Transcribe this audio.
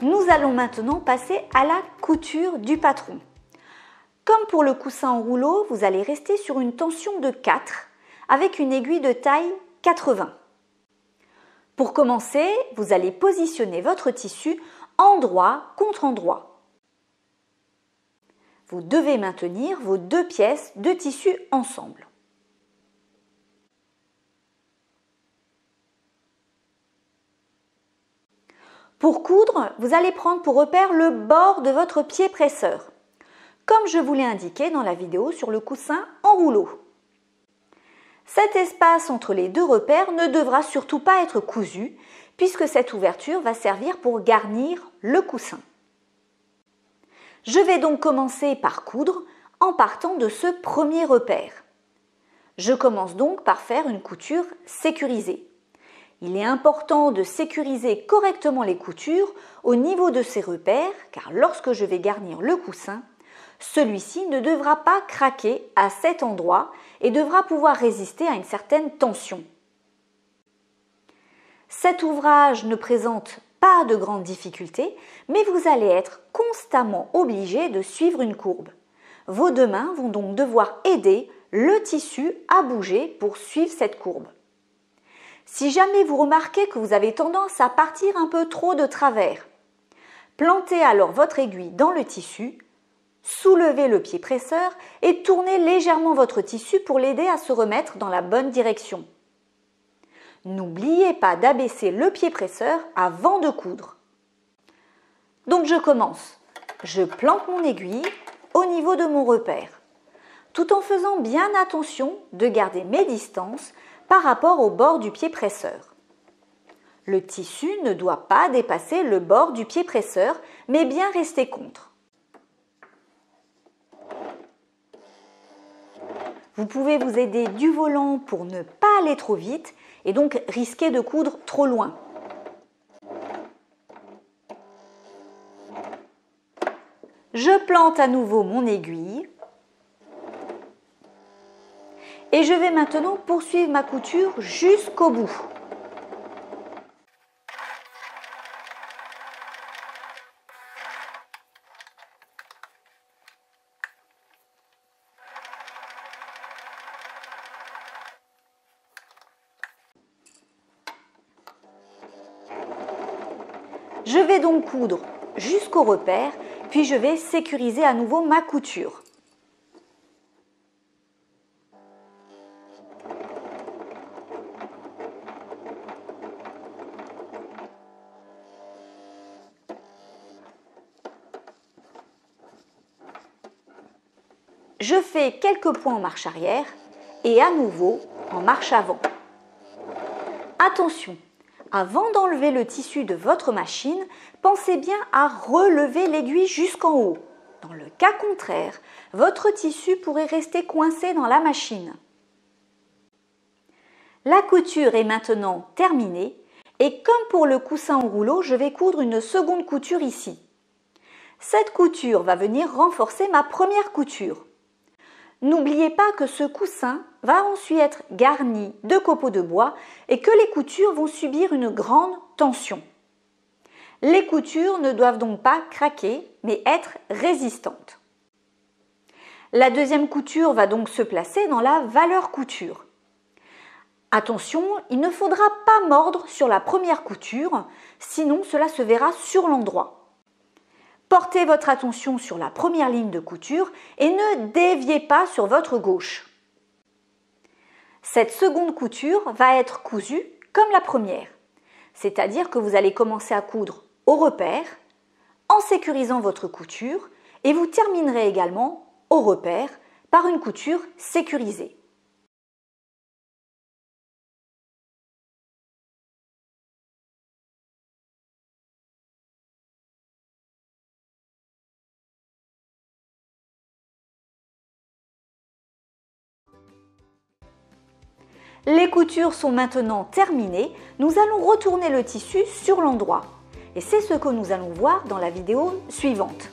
Nous allons maintenant passer à la couture du patron. Comme pour le coussin en rouleau, vous allez rester sur une tension de 4 avec une aiguille de taille 80. Pour commencer, vous allez positionner votre tissu endroit contre endroit. Vous devez maintenir vos deux pièces de tissu ensemble. Pour coudre, vous allez prendre pour repère le bord de votre pied presseur, comme je vous l'ai indiqué dans la vidéo sur le coussin en rouleau. Cet espace entre les deux repères ne devra surtout pas être cousu, puisque cette ouverture va servir pour garnir le coussin. Je vais donc commencer par coudre en partant de ce premier repère. Je commence donc par faire une couture sécurisée. Il est important de sécuriser correctement les coutures au niveau de ces repères, car lorsque je vais garnir le coussin, celui-ci ne devra pas craquer à cet endroit et devra pouvoir résister à une certaine tension. Cet ouvrage ne présente pas de grandes difficultés, mais vous allez être constamment obligé de suivre une courbe. Vos deux mains vont donc devoir aider le tissu à bouger pour suivre cette courbe. Si jamais vous remarquez que vous avez tendance à partir un peu trop de travers, plantez alors votre aiguille dans le tissu, soulevez le pied presseur et tournez légèrement votre tissu pour l'aider à se remettre dans la bonne direction. N'oubliez pas d'abaisser le pied presseur avant de coudre. Donc je commence. Je plante mon aiguille au niveau de mon repère, tout en faisant bien attention de garder mes distances par rapport au bord du pied presseur. Le tissu ne doit pas dépasser le bord du pied presseur, mais bien rester contre. Vous pouvez vous aider du volant pour ne pas aller trop vite et donc risquer de coudre trop loin. Je plante à nouveau mon aiguille. Et je vais maintenant poursuivre ma couture jusqu'au bout. Je vais donc coudre jusqu'au repère, puis je vais sécuriser à nouveau ma couture. Je fais quelques points en marche arrière et à nouveau en marche avant. Attention, avant d'enlever le tissu de votre machine, pensez bien à relever l'aiguille jusqu'en haut. Dans le cas contraire, votre tissu pourrait rester coincé dans la machine. La couture est maintenant terminée et comme pour le coussin en rouleau, je vais coudre une seconde couture ici. Cette couture va venir renforcer ma première couture. N'oubliez pas que ce coussin va ensuite être garni de copeaux de bois et que les coutures vont subir une grande tension. Les coutures ne doivent donc pas craquer, mais être résistantes. La deuxième couture va donc se placer dans la valeur couture. Attention, il ne faudra pas mordre sur la première couture, sinon cela se verra sur l'endroit. Portez votre attention sur la première ligne de couture et ne déviez pas sur votre gauche. Cette seconde couture va être cousue comme la première, c'est-à-dire que vous allez commencer à coudre au repère en sécurisant votre couture et vous terminerez également au repère par une couture sécurisée. Les coutures sont maintenant terminées, nous allons retourner le tissu sur l'endroit. Et c'est ce que nous allons voir dans la vidéo suivante.